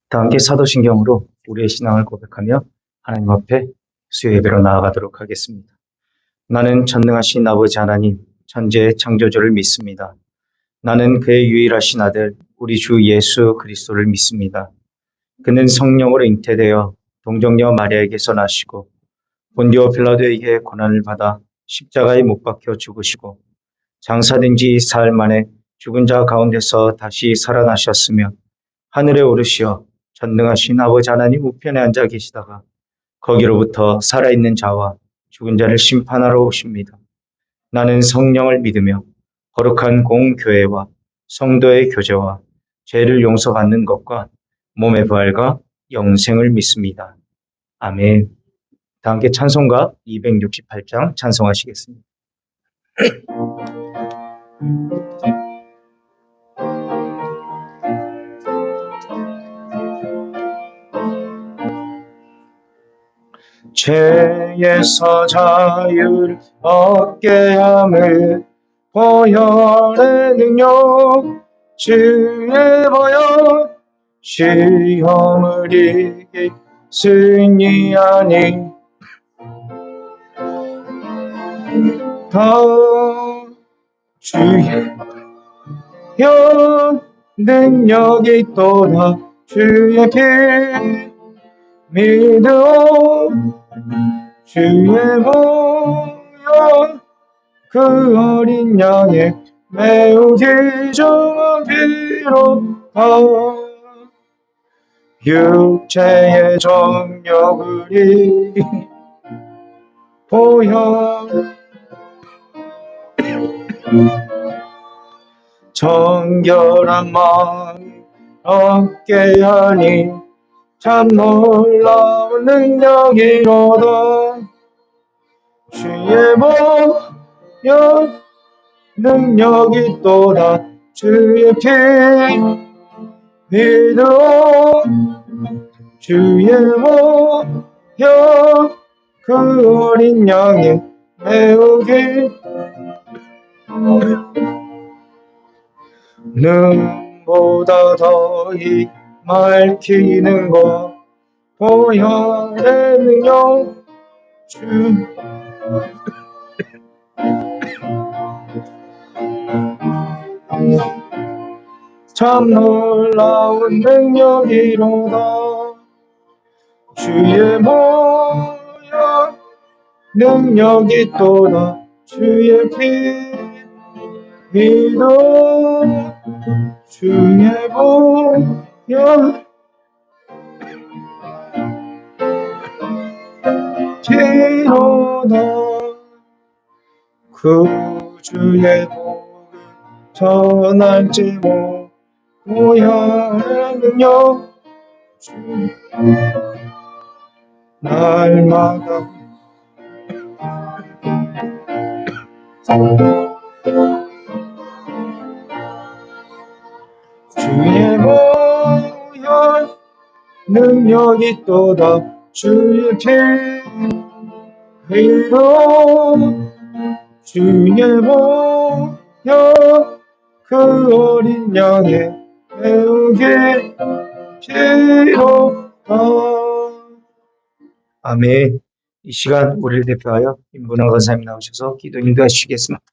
다 함께 사도신경으로 우리의 신앙을 고백하며 하나님 앞에 수요 예배로 나아가도록 하겠습니다. 나는 전능하신 아버지 하나님, 천지의 창조주를 믿습니다. 나는 그의 유일하신 아들, 우리 주 예수 그리스도를 믿습니다. 그는 성령으로 잉태되어 동정녀 마리아에게서 나시고 본디오 빌라도에게 고난을 받아 십자가에 못 박혀 죽으시고 장사된 지 사흘 만에 죽은 자 가운데서 다시 살아나셨으며 하늘에 오르시어 전능하신 아버지 하나님 우편에 앉아 계시다가 거기로부터 살아있는 자와 죽은 자를 심판하러 오십니다. 나는 성령을 믿으며 거룩한 공교회와 성도의 교제와 죄를 용서받는 것과 몸의 부활과 영생을 믿습니다. 아멘. 다 함께 찬송가 268장 찬송하시겠습니다. 죄에서 자유를 얻게 함을 보혈의 능력 주의 보혈 시험을 이기 승리하니 더 주의 영 능력이 또다 주의 피 믿어 주의 보혈 그 어린 양의 매우 귀중한 피로 육체의 정욕을 이기 보혈 정결한 마음 얻게 하니 참 놀라운 능력이로다 주의 보혈 능력이 또다 주의 피 믿어 주의 보혈 그 어린 양의 매우 눈보다 더히 맑히는 것 보혈의 능력 참 놀라운 능력이로다 주의 보혈 능력이 또다 주의 피 믿어 주의 보혈 피로다 구주의 복을 전할지 보혈의 능력 날마다 주의 보혈 능력이 또다 주의 피 믿어 주의 보혈 그 어린 양의 매우 피로다. 아멘. 이 시간 우리를 대표하여 임문환 권사님 나오셔서 기도 인도해 주시겠습니다.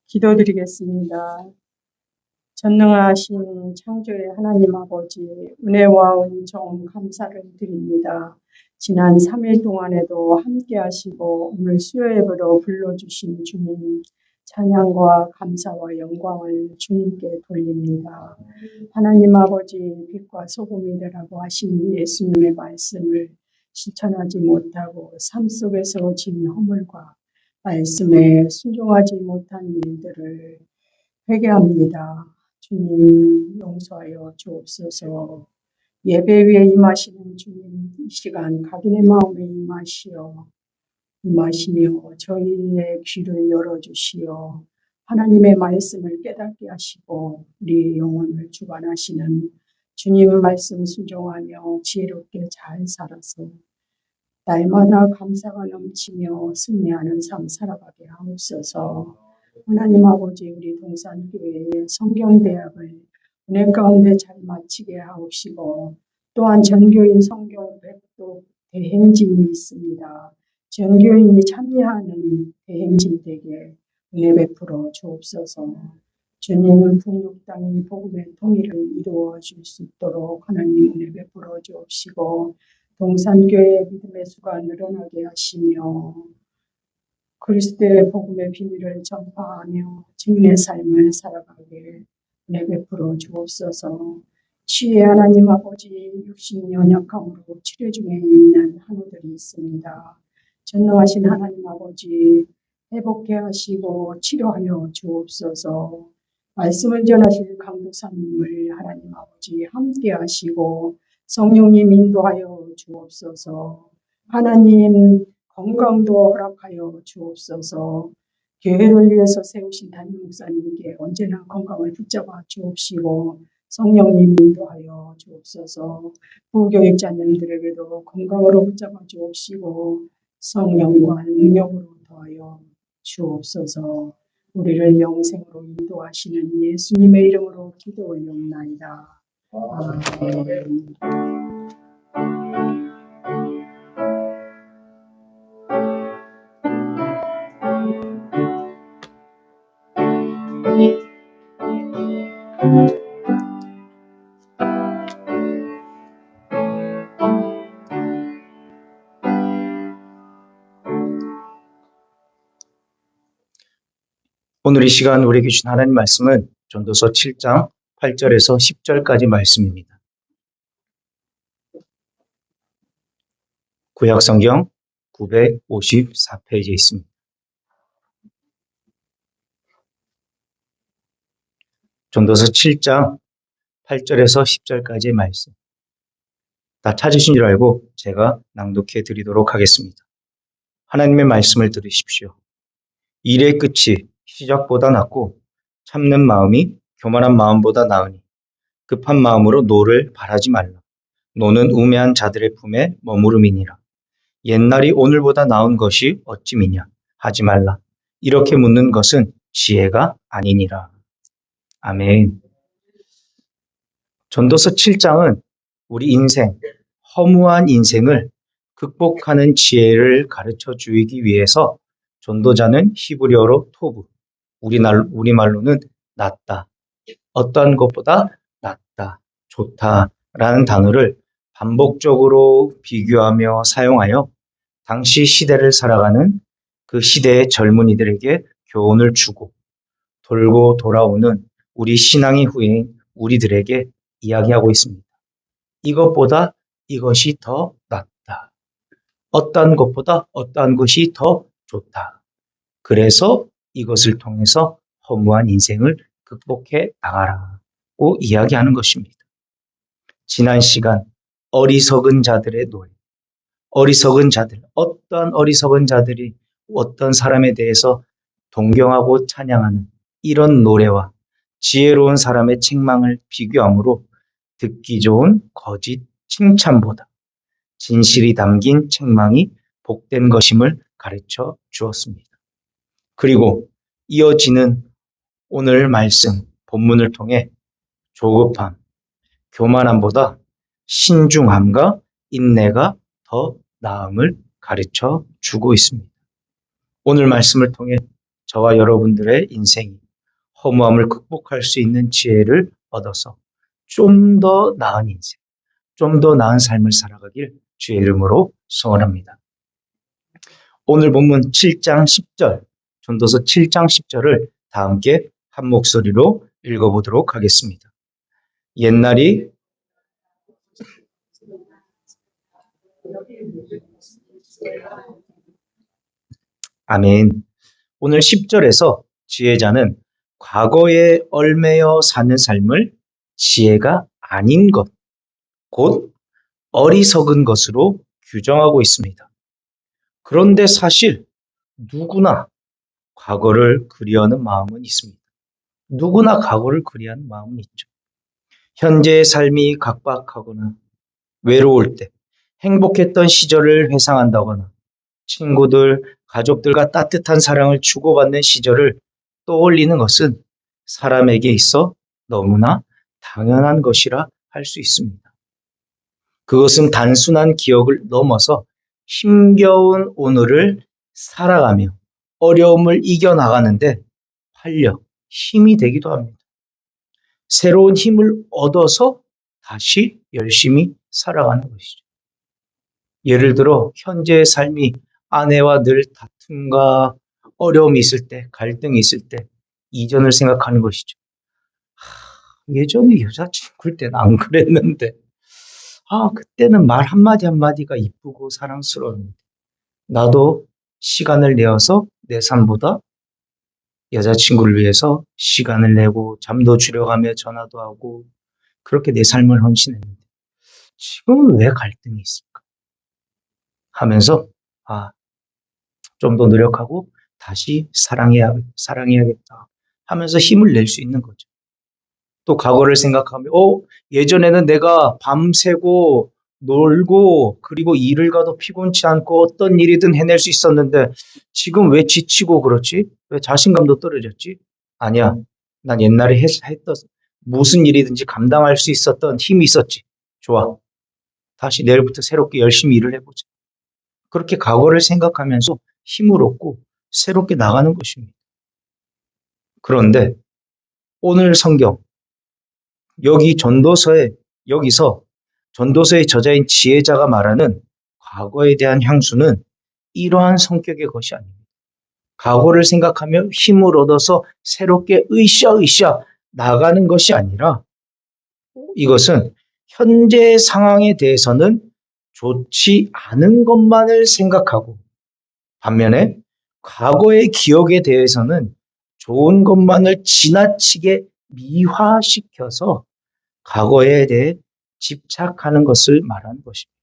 기도드리겠습니다. 전능하신 창조의 하나님 아버지, 은혜와 은총 감사를 드립니다. 지난 3일 동안에도 함께 하시고 오늘 수요 예배로 불러주신 주님, 찬양과 감사와 영광을 주님께 돌립니다. 하나님 아버지, 빛과 소금이 되라고 하신 예수님의 말씀을 실천하지 못하고 삶 속에서 지은 허물과 말씀에 순종하지 못한 일들을 회개합니다. 주님 용서하여 주옵소서. 예배 위에 임하시는 주님, 이 시간 각인의 마음에 임하시어 저희의 귀를 열어주시어 하나님의 말씀을 깨닫게 하시고 우리의 영혼을 주관하시는 주님 말씀 순종하며 지혜롭게 잘 살아서 날마다 감사가 넘치며 승리하는 삶 살아가게 하옵소서. 하나님 아버지, 우리 동산교회의 성경대학을 은혜 가운데 잘 마치게 하옵시고, 또한 전교인 성경 백독 대행진이 있습니다. 전교인이 참여하는 대행진에게 은혜 베풀어 주옵소서. 주님은 북녘 땅이 복음의 통일을 이루어 줄 수 있도록 하나님 은혜 베풀어 주옵시고, 동산교회의 믿음의 수가 늘어나게 하시며 그리스도의 복음의 비밀을 전파하며 증인의 삶을 살아가게 은혜 베풀어 주옵소서. 치유의 하나님 아버지, 육신 연약함으로 치료 중에 있는 한우들이 있습니다. 전능하신 하나님 아버지, 회복케 하시고 치료하여 주옵소서. 말씀을 전하실 강도사님을 하나님 아버지 함께 하시고 성령님 인도하여 주옵소서. 하나님 건강도 허락하여 주옵소서. 교회를 위해서 세우신 담임 목사님께 언제나 건강을 붙잡아 주옵시고 성령님 인도하여 주옵소서. 부교육자님들에게도 건강으로 붙잡아 주옵시고 성령과 능력으로 더하여 주옵소서. 우리를 영생으로 인도하시는 예수님의 이름으로 기도 올려옵나이다. 아멘. 오늘 이 시간 우리에게 주신 하나님 말씀은 전도서 7장 8절에서 10절까지 말씀입니다. 구약성경 954페이지에 있습니다. 전도서 7장 8절에서 10절까지의 말씀. 다 찾으신 줄 알고 제가 낭독해 드리도록 하겠습니다. 하나님의 말씀을 들으십시오. 일의 끝이 시작보다 낫고 참는 마음이 교만한 마음보다 나으니 급한 마음으로 노를 바라지 말라. 노는 우매한 자들의 품에 머무름이니라. 옛날이 오늘보다 나은 것이 어찌미냐 하지 말라. 이렇게 묻는 것은 지혜가 아니니라. 아멘. 전도서 7장은 우리 인생, 허무한 인생을 극복하는 지혜를 가르쳐 주기 위해서 전도자는 히브리어로 토브, 우리말로는 낫다, 어떤 것보다 낫다, 좋다라는 단어를 반복적으로 비교하며 사용하여 당시 시대를 살아가는 그 시대의 젊은이들에게 교훈을 주고 돌고 돌아오는 우리 신앙의 후예인 우리들에게 이야기하고 있습니다. 이것보다 이것이 더 낫다. 어떠한 것보다 어떠한 것이 더 좋다. 그래서 이것을 통해서 허무한 인생을 극복해 나가라고 이야기하는 것입니다. 지난 시간 어리석은 자들의 노래, 어리석은 자들, 어떤 어리석은 자들이 어떤 사람에 대해서 동경하고 찬양하는 이런 노래와 지혜로운 사람의 책망을 비교함으로 듣기 좋은 거짓 칭찬보다 진실이 담긴 책망이 복된 것임을 가르쳐 주었습니다. 그리고 이어지는 오늘 말씀 본문을 통해 조급함, 교만함보다 신중함과 인내가 더 나음을 가르쳐 주고 있습니다. 오늘 말씀을 통해 저와 여러분들의 인생이 허무함을 극복할 수 있는 지혜를 얻어서 좀 더 나은 인생, 좀 더 나은 삶을 살아가길 주의 이름으로 소원합니다. 오늘 본문 7장 10절, 전도서 7장 10절을 다 함께 한 목소리로 읽어보도록 하겠습니다. 옛날이 아멘. 오늘 10절에서 지혜자는 과거에 얽매여 사는 삶을 지혜가 아닌 것, 곧 어리석은 것으로 규정하고 있습니다. 그런데 사실 누구나 과거를 그리워하는 마음은 있습니다. 누구나 과거를 그리워하는 마음은 있죠. 현재의 삶이 각박하거나 외로울 때, 행복했던 시절을 회상한다거나 친구들, 가족들과 따뜻한 사랑을 주고받는 시절을 떠올리는 것은 사람에게 있어 너무나 당연한 것이라 할 수 있습니다. 그것은 단순한 기억을 넘어서 힘겨운 오늘을 살아가며 어려움을 이겨나가는데 활력, 힘이 되기도 합니다. 새로운 힘을 얻어서 다시 열심히 살아가는 것이죠. 예를 들어 현재의 삶이 아내와 늘 다툼과 어려움이 있을 때, 갈등이 있을 때 이전을 생각하는 것이죠. 예전에 여자친구일 때는 안 그랬는데 그때는 말 한마디 한마디가 이쁘고 사랑스러웠는데 나도 시간을 내어서 내 삶보다 여자친구를 위해서 시간을 내고 잠도 줄여가며 전화도 하고 그렇게 내 삶을 헌신했는데 지금은 왜 갈등이 있을까 하면서 좀 더 노력하고 다시 사랑해야겠다 하면서 힘을 낼 수 있는 거죠. 또 과거를 생각하면 예전에는 내가 밤새고 놀고 그리고 일을 가도 피곤치 않고 어떤 일이든 해낼 수 있었는데 지금 왜 지치고 그렇지? 왜 자신감도 떨어졌지? 아니야. 난 옛날에 했던 무슨 일이든지 감당할 수 있었던 힘이 있었지. 좋아. 다시 내일부터 새롭게 열심히 일을 해보자. 그렇게 과거를 생각하면서 힘을 얻고 새롭게 나가는 것입니다. 그런데 오늘 성경 여기서 전도서의 저자인 지혜자가 말하는 과거에 대한 향수는 이러한 성격의 것이 아닙니다. 과거를 생각하며 힘을 얻어서 새롭게 으쌰으쌰 나가는 것이 아니라 이것은 현재 상황에 대해서는 좋지 않은 것만을 생각하고 반면에 과거의 기억에 대해서는 좋은 것만을 지나치게 미화시켜서 과거에 대해 집착하는 것을 말하는 것입니다.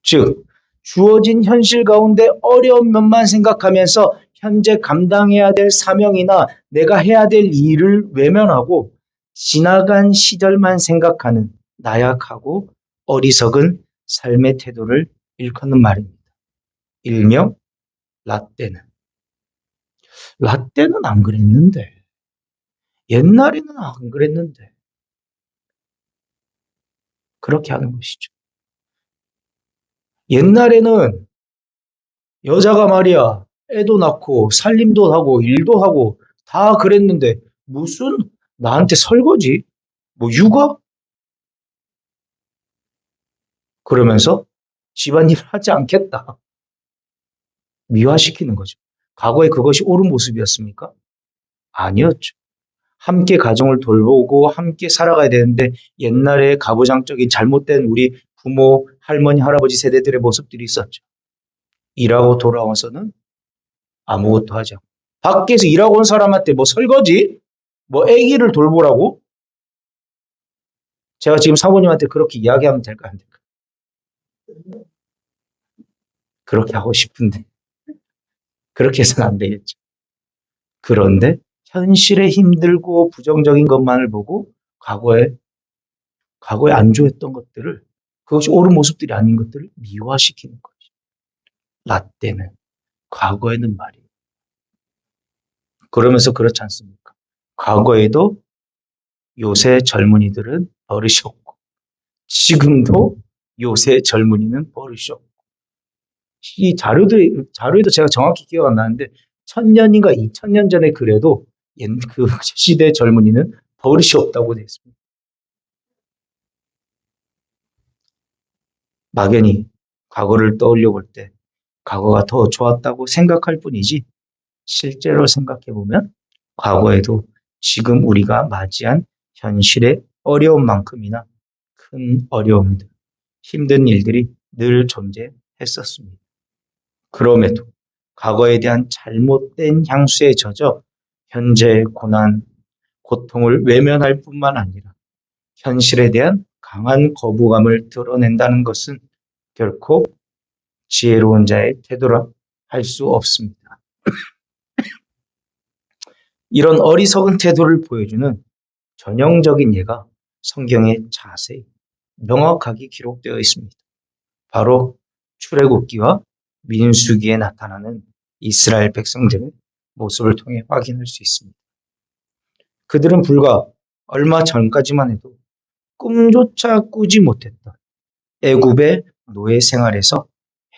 즉, 주어진 현실 가운데 어려운 면만 생각하면서 현재 감당해야 될 사명이나 내가 해야 될 일을 외면하고 지나간 시절만 생각하는 나약하고 어리석은 삶의 태도를 일컫는 말입니다. 일명 라떼는. 라떼는 안 그랬는데. 옛날에는 안 그랬는데. 그렇게 하는 것이죠. 옛날에는 여자가 말이야, 애도 낳고 살림도 하고 일도 하고 다 그랬는데 무슨 나한테 설거지? 뭐 육아? 그러면서 집안일을 하지 않겠다. 미화시키는 거죠. 과거에 그것이 옳은 모습이었습니까? 아니었죠. 함께 가정을 돌보고 함께 살아가야 되는데 옛날에 가부장적인 잘못된 우리 부모, 할머니, 할아버지 세대들의 모습들이 있었죠. 일하고 돌아와서는 아무것도 하지 않고 밖에서 일하고 온 사람한테 뭐 설거지? 뭐 아기를 돌보라고? 제가 지금 사모님한테 그렇게 이야기하면 될까 안 될까? 그렇게 하고 싶은데 그렇게 해서는 안 되겠죠. 그런데 현실에 힘들고 부정적인 것만을 보고 과거에 안 좋았던 것들을 그것이 옳은 모습들이 아닌 것들을 미화시키는 거죠. 라떼는 과거에는 말이에요. 그러면서 그렇지 않습니까? 과거에도 요새 젊은이들은 버릇이 없고 지금도 요새 젊은이는 버릇이 없고 이 자료에도 제가 정확히 기억 안 나는데 1000년인가 2000년 전에 그래도 그 시대 젊은이는 버릇이 없다고 되어 있습니다. 막연히 과거를 떠올려 볼 때 과거가 더 좋았다고 생각할 뿐이지 실제로 생각해 보면 과거에도 지금 우리가 맞이한 현실의 어려움만큼이나 큰 어려움들, 힘든 일들이 늘 존재했었습니다. 그럼에도 과거에 대한 잘못된 향수에 젖어 현재의 고난, 고통을 외면할 뿐만 아니라 현실에 대한 강한 거부감을 드러낸다는 것은 결코 지혜로운 자의 태도라 할 수 없습니다. 이런 어리석은 태도를 보여주는 전형적인 예가 성경에 자세히 명확하게 기록되어 있습니다. 바로 출애굽기와 민수기에 나타나는 이스라엘 백성들의 모습을 통해 확인할 수 있습니다. 그들은 불과 얼마 전까지만 해도 꿈조차 꾸지 못했던 애굽의 노예 생활에서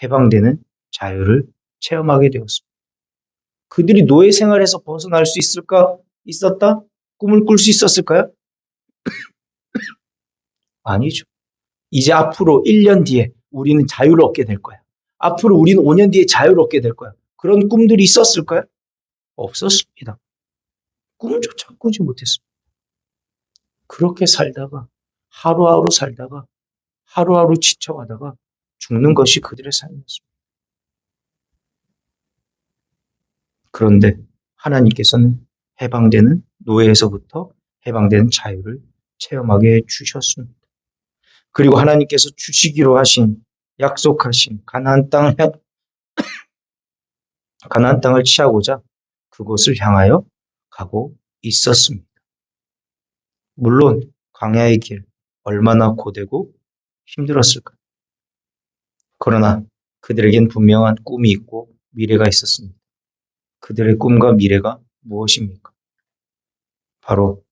해방되는 자유를 체험하게 되었습니다. 그들이 노예 생활에서 벗어날 수 있었다? 꿈을 꿀 수 있었을까요? 아니죠. 이제 앞으로 1년 뒤에 우리는 자유를 얻게 될 거야. 앞으로 우리는 5년 뒤에 자유를 얻게 될 거야. 그런 꿈들이 있었을까요? 없었습니다. 꿈조차 꾸지 못했습니다. 그렇게 살다가 하루하루 살다가 하루하루 지쳐가다가 죽는 것이 그들의 삶이었습니다. 그런데 하나님께서는 해방되는 노예에서부터 해방되는 자유를 체험하게 해주셨습니다. 그리고 하나님께서 주시기로 하신 약속하신 가나안 땅을 취하고자 그곳을 향하여 가고 있었습니다. 물론 광야의 길 얼마나 고되고 힘들었을까요? 그러나 그들에겐 분명한 꿈이 있고 미래가 있었습니다. 그들의 꿈과 미래가 무엇입니까? 바로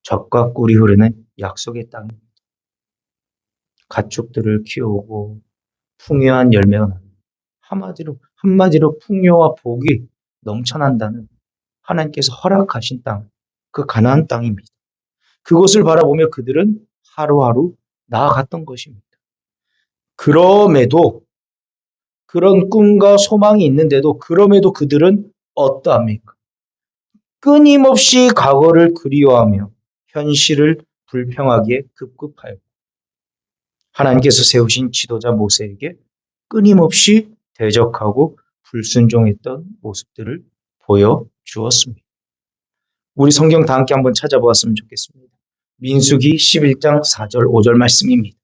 젖과 꿀이 흐르는 약속의 땅입니다. 가축들을 키우고 풍요한 열매가 나는 한마디로 풍요와 복이 넘쳐난다는 하나님께서 허락하신 땅, 그 가나안 땅입니다. 그것을 바라보며 그들은 하루하루 나아갔던 것입니다. 그럼에도 그런 꿈과 소망이 있는데도 그럼에도 그들은 어떠합니까? 끊임없이 과거를 그리워하며 현실을 불평하기에 급급하여 하나님께서 세우신 지도자 모세에게 끊임없이 대적하고 불순종했던 모습들을 보여주었습니다. 우리 성경 다 함께 한번 찾아보았으면 좋겠습니다. 민수기 11장 4절 5절 말씀입니다.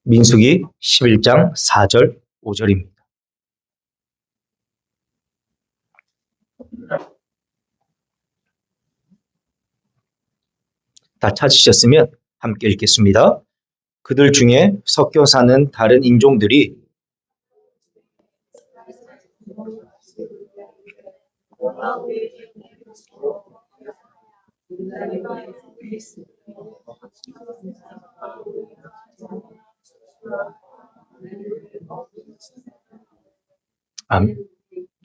민수기 11장 4절 5절입니다. 다 찾으셨으면 함께 읽겠습니다. 그들 중에 섞여 사는 다른 인종들이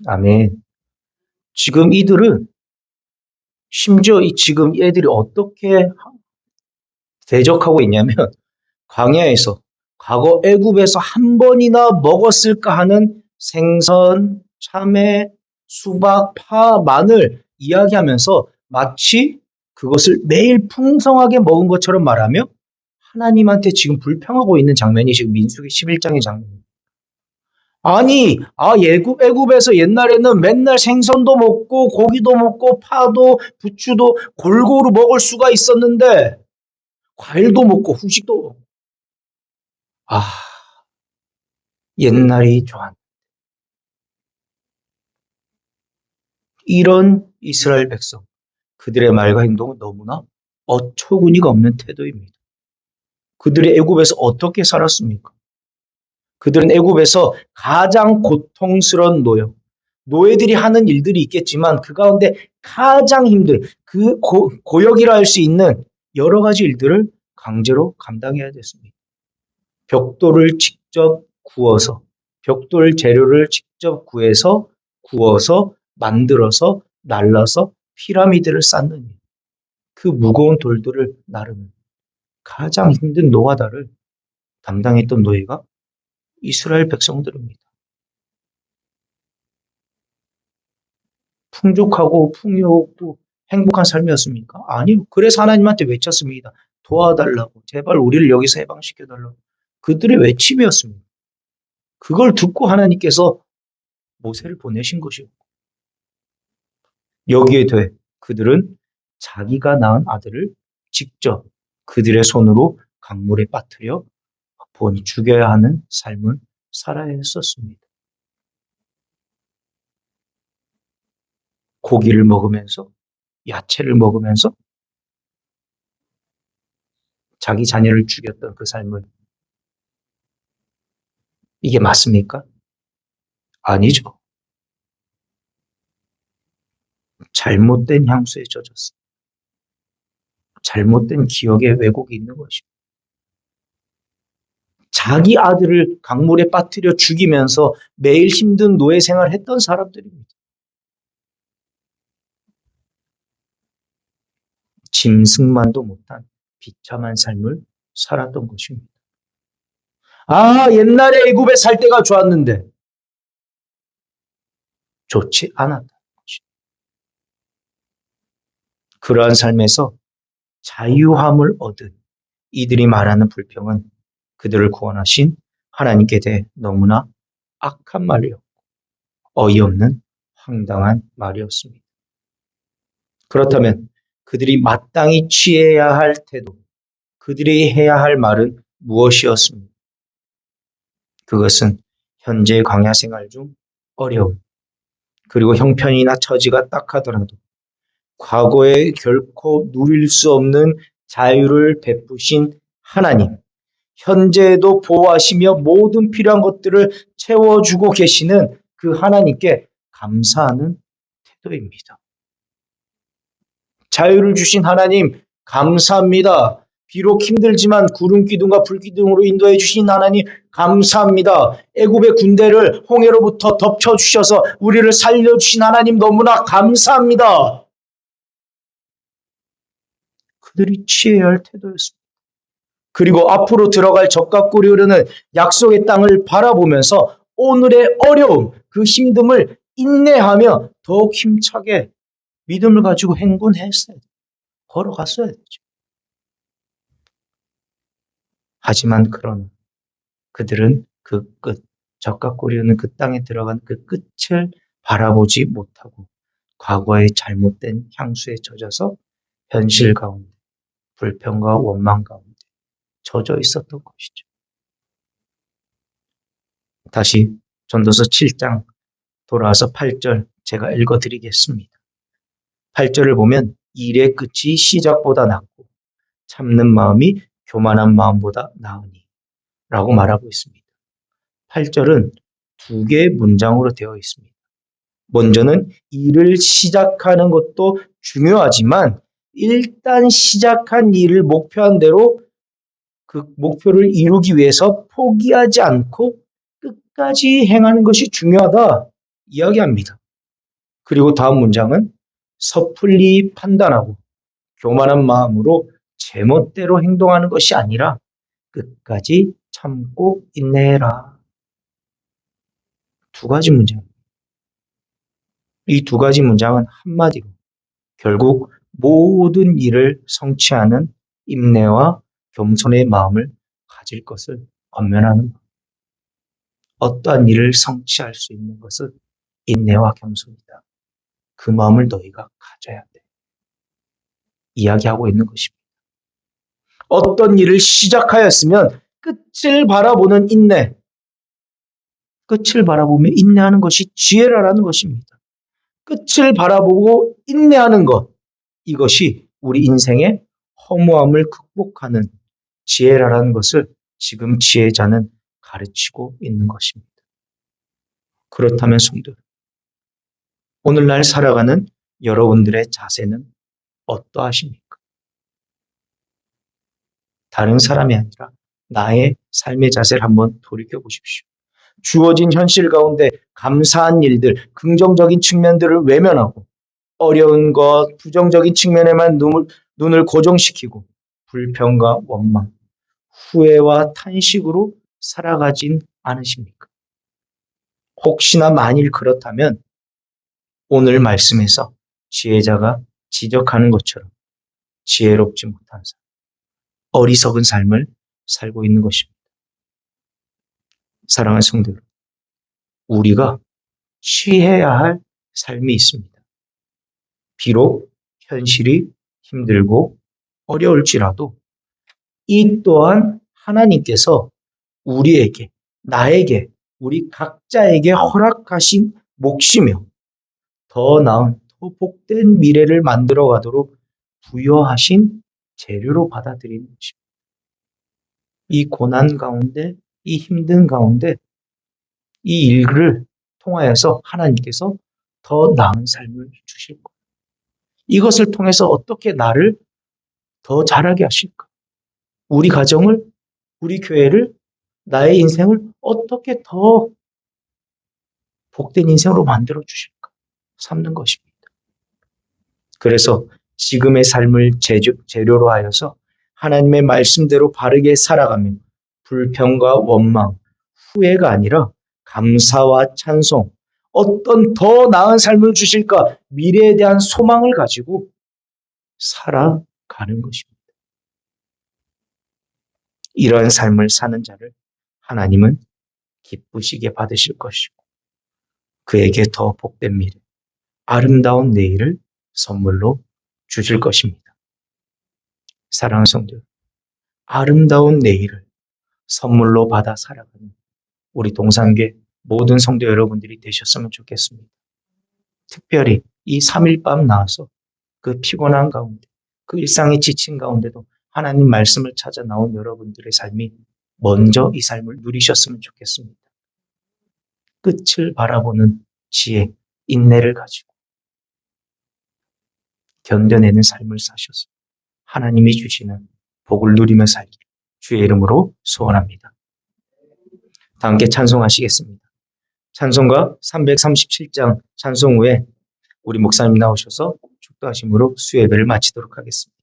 아멘. 지금 이들은 심지어 지금 얘들이 어떻게 대적하고 있냐면 광야에서 과거 애굽에서 한 번이나 먹었을까 하는 생선, 참외, 수박, 파, 마늘 이야기하면서 마치 그것을 매일 풍성하게 먹은 것처럼 말하며 하나님한테 지금 불평하고 있는 장면이 지금 민수기 11장의 장면입니다. 아니, 애굽에서 옛날에는 맨날 생선도 먹고 고기도 먹고 파도 부추도 골고루 먹을 수가 있었는데 과일도 먹고 후식도 먹고 아, 옛날이 좋았. 이런 이스라엘 백성, 그들의 말과 행동은 너무나 어처구니가 없는 태도입니다. 그들이 애굽에서 어떻게 살았습니까? 그들은 애굽에서 가장 고통스러운 노예들이 하는 일들이 있겠지만 그 가운데 가장 힘든 그 고역이라 할 수 있는 여러 가지 일들을 강제로 감당해야 됐습니다. 벽돌을 직접 구워서 벽돌 재료를 직접 구워서 만들어서 날라서 피라미드를 쌓는 일. 그 무거운 돌들을 나르는 가장 힘든 노가다를 담당했던 노예가 이스라엘 백성들입니다. 풍족하고 풍요롭고 행복한 삶이었습니까? 아니요. 그래서 하나님한테 외쳤습니다. 도와달라고. 제발 우리를 여기서 해방시켜달라고. 그들의 외침이었습니다. 그걸 듣고 하나님께서 모세를 보내신 것이고 여기에 더해 그들은 자기가 낳은 아들을 직접 그들의 손으로 강물에 빠뜨려 죽여야 하는 삶을 살아야 했었습니다. 고기를 먹으면서 야채를 먹으면서 자기 자녀를 죽였던 그 삶을, 이게 맞습니까? 아니죠. 잘못된 향수에 젖었어. 잘못된 기억에 왜곡이 있는 것입니다. 자기 아들을 강물에 빠뜨려 죽이면서 매일 힘든 노예 생활을 했던 사람들입니다. 짐승만도 못한 비참한 삶을 살았던 것입니다. 옛날에 애굽에 살 때가 좋았는데 좋지 않았다. 그러한 삶에서 자유함을 얻은 이들이 말하는 불평은 그들을 구원하신 하나님께 대해 너무나 악한 말이었고 어이없는 황당한 말이었습니다. 그렇다면 그들이 마땅히 취해야 할 태도, 그들이 해야 할 말은 무엇이었습니까? 그것은 현재 광야 생활 중 어려움, 그리고 형편이나 처지가 딱하더라도 과거에 결코 누릴 수 없는 자유를 베푸신 하나님, 현재에도 보호하시며 모든 필요한 것들을 채워주고 계시는 그 하나님께 감사하는 태도입니다. 자유를 주신 하나님 감사합니다. 비록 힘들지만 구름 기둥과 불 기둥으로 인도해 주신 하나님 감사합니다. 애굽의 군대를 홍해로부터 덮쳐 주셔서 우리를 살려 주신 하나님 너무나 감사합니다. 그들이 취해야 할 태도였습니다. 그리고 앞으로 들어갈 적각골이 흐르는 약속의 땅을 바라보면서 오늘의 어려움, 그 힘듦을 인내하며 더욱 힘차게 믿음을 가지고 행군했어야 돼요. 걸어갔어야 되죠. 하지만 그러나 그들은 그 끝, 적각골이 흐르는 그 땅에 들어간 그 끝을 바라보지 못하고 과거의 잘못된 향수에 젖어서 현실 가운데 불평과 원망 가운데 젖어 있었던 것이죠. 다시 전도서 7장 돌아와서 8절 제가 읽어드리겠습니다. 8절을 보면 일의 끝이 시작보다 낫고 참는 마음이 교만한 마음보다 나으니 라고 말하고 있습니다. 8절은 두 개의 문장으로 되어 있습니다. 먼저는 일을 시작하는 것도 중요하지만 일단 시작한 일을 목표한 대로 그 목표를 이루기 위해서 포기하지 않고 끝까지 행하는 것이 중요하다 이야기합니다. 그리고 다음 문장은 섣불리 판단하고 교만한 마음으로 제멋대로 행동하는 것이 아니라 끝까지 참고 인내해라. 두 가지 문장. 이 두 가지 문장은 한마디로 결국 모든 일을 성취하는 인내와 겸손의 마음을 가질 것을 권면하는 것. 어떠한 일을 성취할 수 있는 것은 인내와 겸손이다. 그 마음을 너희가 가져야 돼. 이야기하고 있는 것입니다. 어떤 일을 시작하였으면 끝을 바라보는 인내, 끝을 바라보며 인내하는 것이 지혜라는 것입니다. 끝을 바라보고 인내하는 것, 이것이 우리 인생의 허무함을 극복하는 지혜라는 것을 지금 지혜자는 가르치고 있는 것입니다. 그렇다면 성도, 오늘날 살아가는 여러분들의 자세는 어떠하십니까? 다른 사람이 아니라 나의 삶의 자세를 한번 돌이켜 보십시오. 주어진 현실 가운데 감사한 일들, 긍정적인 측면들을 외면하고 어려운 것, 부정적인 측면에만 눈을 고정시키고 불평과 원망, 후회와 탄식으로 살아가진 않으십니까? 혹시나 만일 그렇다면 오늘 말씀에서 지혜자가 지적하는 것처럼 지혜롭지 못한 삶, 어리석은 삶을 살고 있는 것입니다. 사랑하는 성도 여러분, 우리가 취해야 할 삶이 있습니다. 비록 현실이 힘들고 어려울지라도 이 또한 하나님께서 우리에게, 나에게, 우리 각자에게 허락하신 몫이며 더 나은, 더 복된 미래를 만들어 가도록 부여하신 재료로 받아들이는 것입니다. 이 고난 가운데, 이 힘든 가운데 이 일을 통하여서 하나님께서 더 나은 삶을 주실 거예요. 이것을 통해서 어떻게 나를 더 잘하게 하실까? 우리 가정을, 우리 교회를, 나의 인생을 어떻게 더 복된 인생으로 만들어 주실까? 삼는 것입니다. 그래서 지금의 삶을 재료로 하여서 하나님의 말씀대로 바르게 살아가며 불평과 원망, 후회가 아니라 감사와 찬송, 어떤 더 나은 삶을 주실까? 미래에 대한 소망을 가지고 살아가는 것입니다. 이러한 삶을 사는 자를 하나님은 기쁘시게 받으실 것이고 그에게 더 복된 미래, 아름다운 내일을 선물로 주실 것입니다. 사랑하는 성도, 아름다운 내일을 선물로 받아 살아가는 우리 동산교회 모든 성도 여러분들이 되셨으면 좋겠습니다. 특별히 이 3일 밤 나와서 그 피곤한 가운데, 그 일상에 지친 가운데도 하나님 말씀을 찾아 나온 여러분들의 삶이 먼저 이 삶을 누리셨으면 좋겠습니다. 끝을 바라보는 지혜, 인내를 가지고 견뎌내는 삶을 사셔서 하나님이 주시는 복을 누리며 살기 주의 이름으로 소원합니다. 다 함께 찬송하시겠습니다. 찬송가 337장 찬송 후에 우리 목사님 나오셔서 축도하심으로 수예배를 마치도록 하겠습니다.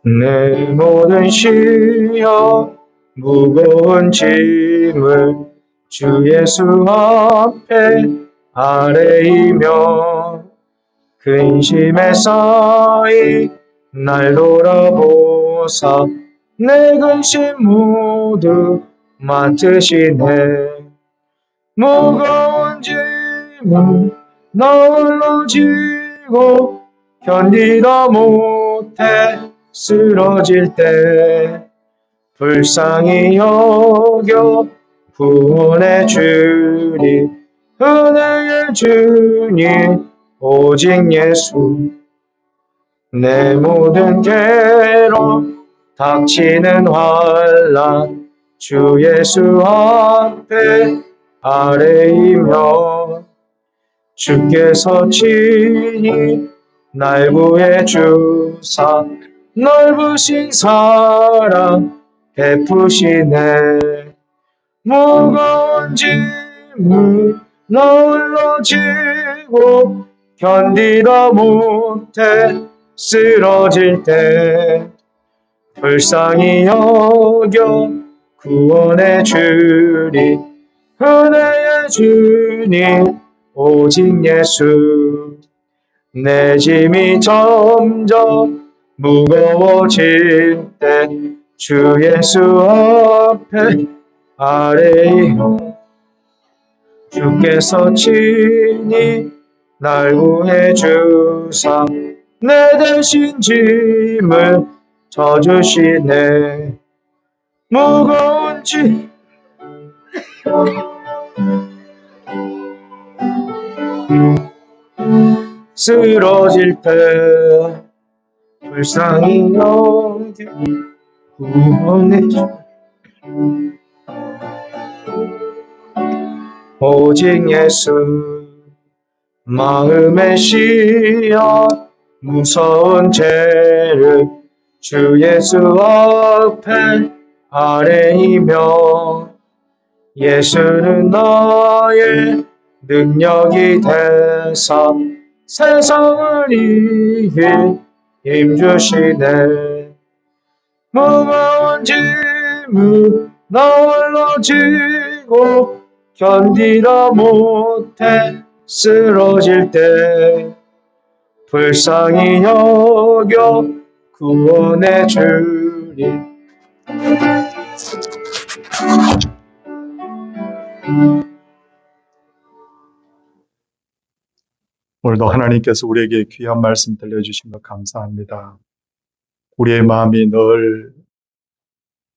내 모든 시험 무거운 짐을 주 예수 앞에 아뢰이며 근심에 쌓이 날 돌아보사 내 근심 모두 맡으시네. 무거운 짐을 나 홀로 지고 견디다 못해 쓰러질 때 불쌍히 여겨 구원해 주리 은혜의 주님 오직 예수. 내 모든 괴로움 닥치는 환난 주 예수 앞에 아뢰이며 주께서 친히 날 구해 주사 넓으신 사랑 베푸시네. 무거운 짐을 나 홀로 지고 견디다 못해 쓰러질 때 불쌍히 여겨 구원해 주리 은혜의 주님 오직 예수. 내 짐이 점점 무거워질 때 주 예수 앞에 아뢰이며 주께서 친히 날 구해 주사 내 대신 짐을 져주시네. 무거운 짐 쓰러질 때 불쌍히 여겨 구원해 주 오직 예수. 마음의 시험 무서운 죄를 주 예수 앞에 아뢰이며 예수는 나의 능력이 되사 세상을 이길 힘주시네. 무거운 짐을 나 홀로 지고 견디다 못해 쓰러질 때 불쌍히 여겨 구원해 주리. 오늘도 하나님께서 우리에게 귀한 말씀 들려주신 것 감사합니다. 우리의 마음이 늘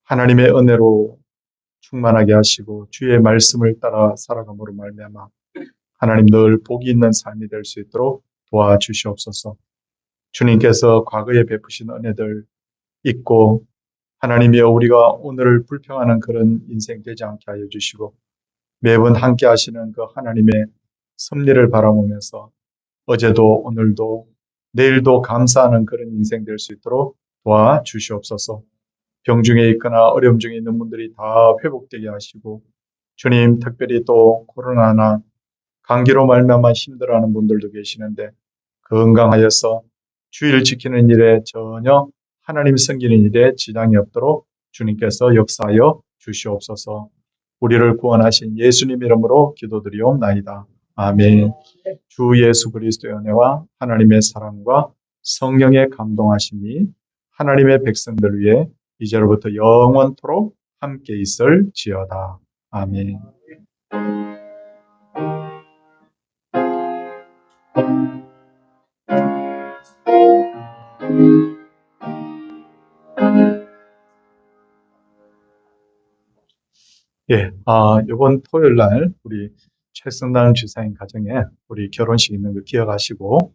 하나님의 은혜로 충만하게 하시고 주의 말씀을 따라 살아감으로 말미암아 하나님 늘 복이 있는 삶이 될 수 있도록 도와주시옵소서. 주님께서 과거에 베푸신 은혜들 잊고 하나님이여 우리가 오늘을 불평하는 그런 인생 되지 않게 하여 주시고 매번 함께 하시는 그 하나님의 섭리를 바라보면서 어제도 오늘도 내일도 감사하는 그런 인생 될 수 있도록 도와주시옵소서. 병중에 있거나 어려움 중에 있는 분들이 다 회복되게 하시고 주님 특별히 또 코로나나 감기로 말미암아 힘들어하는 분들도 계시는데 건강하여서 주의를 지키는 일에 전혀 하나님 섬기는 일에 지장이 없도록 주님께서 역사하여 주시옵소서. 우리를 구원하신 예수님 이름으로 기도드리옵나이다. 아멘. 주 예수 그리스도의 은혜와 하나님의 사랑과 성령의 감동하심이 하나님의 백성들 위해 이제로부터 영원토록 함께 있을지어다. 아멘. 예, 이번 토요일 날 우리 최승단 주사님 가정에 우리 결혼식 있는 거 기억하시고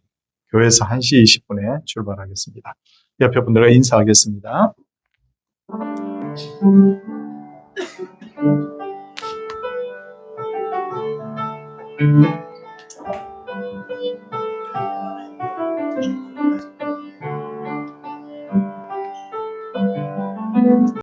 교회에서 1시 20분에 출발하겠습니다. 옆에 분들과 인사하겠습니다.